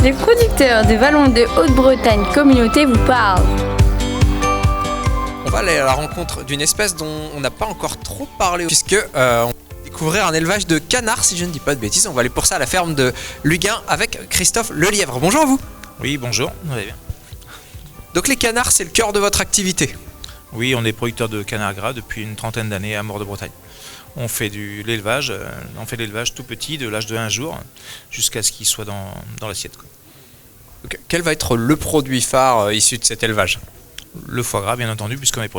Les producteurs de Vallon de Haute-Bretagne Communauté vous parlent. On va aller à la rencontre d'une espèce dont on n'a pas encore trop parlé, puisque on va découvrir un élevage de canards, si je ne dis pas de bêtises. On va aller pour ça à la ferme de Luguin avec Christophe Lelièvre. Bonjour à vous. Oui, bonjour. Vous allez bien. Donc les canards, c'est le cœur de votre activité. Oui, on est producteur de canards gras depuis une trentaine d'années à Mort-de-Bretagne. On fait l'élevage tout petit, de l'âge de 1 jour, jusqu'à ce qu'il soit dans l'assiette. Donc, quel va être le produit phare issu de cet élevage ? Le foie gras, bien entendu, puisqu'on est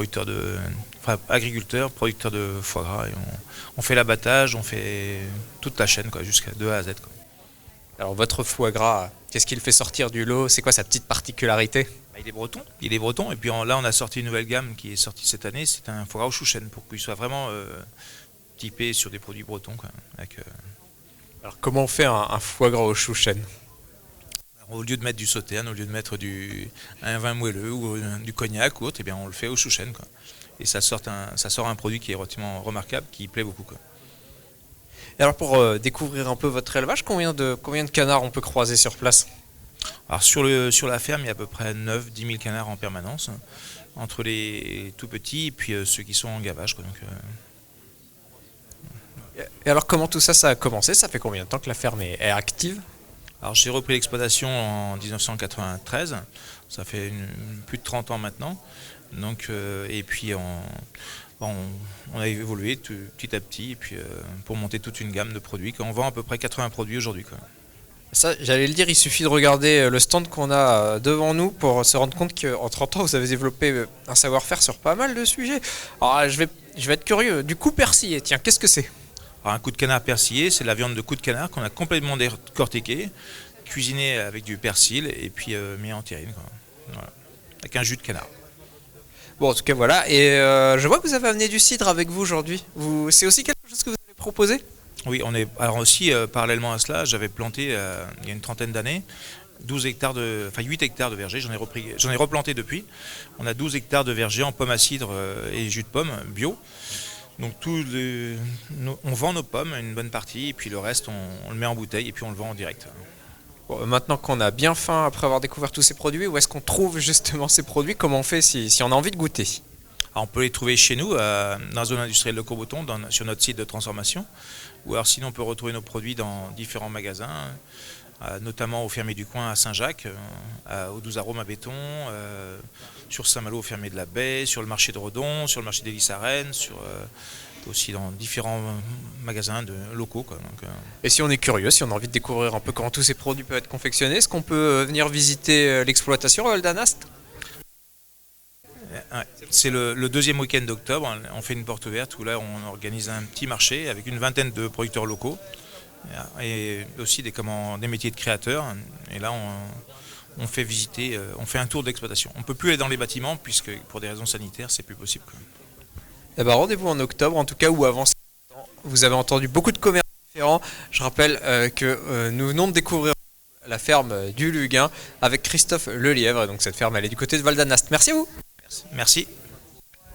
agriculteur, producteur de foie gras. Et on fait l'abattage, on fait toute la chaîne, jusqu'à de A à Z. Alors votre foie gras, qu'est-ce qu'il fait sortir du lot ? C'est quoi sa petite particularité ? Il est breton. Et puis là, on a sorti une nouvelle gamme qui est sortie cette année. C'est un foie gras au chou chêne, pour qu'il soit vraiment typé sur des produits bretons. Alors comment on fait un foie gras au chou chêne ? Au lieu de mettre du sauterne, au lieu de mettre un vin moelleux ou du cognac ou autre, eh bien on le fait au chou chêne. Et ça sort un produit qui est relativement remarquable, qui plaît beaucoup. Et alors pour découvrir un peu votre élevage, combien de canards on peut croiser sur place ? Alors sur la ferme, il y a à peu près 9-10 000 canards en permanence, entre les tout petits et puis ceux qui sont en gavage. Et alors comment tout ça a commencé ? Ça fait combien de temps que la ferme est active ? Alors j'ai repris l'exploitation en 1993, ça fait plus de 30 ans maintenant. Donc, et puis on a évolué petit à petit et puis, pour monter toute une gamme de produits. On vend à peu près 80 produits aujourd'hui. Ça, j'allais le dire, il suffit de regarder le stand qu'on a devant nous pour se rendre compte qu'en 30 ans, vous avez développé un savoir-faire sur pas mal de sujets. Alors je vais être curieux, du coup persillé, tiens, qu'est-ce que c'est ? Alors, un coup de canard persillé, c'est la viande de coup de canard qu'on a complètement décortiquée, cuisinée avec du persil et puis mis en terrine, voilà, avec un jus de canard. Bon, en tout cas, voilà. Et je vois que vous avez amené du cidre avec vous aujourd'hui. C'est aussi quelque chose que vous avez proposé ? Oui, alors aussi, parallèlement à cela, j'avais planté, il y a une trentaine d'années, 8 hectares de vergers. J'en ai replanté depuis. On a 12 hectares de vergers en pommes à cidre et jus de pomme bio. Donc on vend nos pommes, une bonne partie, et puis le reste, on le met en bouteille et puis on le vend en direct. Bon, maintenant qu'on a bien faim après avoir découvert tous ces produits, où est-ce qu'on trouve justement ces produits ? Comment on fait si on a envie de goûter ? Alors on peut les trouver chez nous, dans la zone industrielle de Courbeton, sur notre site de transformation. Ou alors sinon on peut retrouver nos produits dans différents magasins, notamment au Fermier du Coin à Saint-Jacques, au 12 Arômes à Béton, sur Saint-Malo au Fermier de la Baie, sur le marché de Redon, sur le marché d'Hélice-Arène, aussi dans différents magasins locaux. Et si on est curieux, si on a envie de découvrir un peu comment tous ces produits peuvent être confectionnés, est-ce qu'on peut venir visiter l'exploitation à Val d'Anast ? C'est le deuxième week-end d'octobre. On fait une porte ouverte où là on organise un petit marché avec une vingtaine de producteurs locaux et aussi des métiers de créateurs. Et là on fait visiter, on fait un tour d'exploitation. On ne peut plus aller dans les bâtiments puisque pour des raisons sanitaires c'est plus possible. Eh ben, rendez-vous en octobre, en tout cas, ou avant. Vous avez entendu beaucoup de commerces différents. Je rappelle que nous venons de découvrir la ferme du Luguin avec Christophe Lelièvre. Donc cette ferme, elle est du côté de Val d'Anast. Merci à vous. Merci.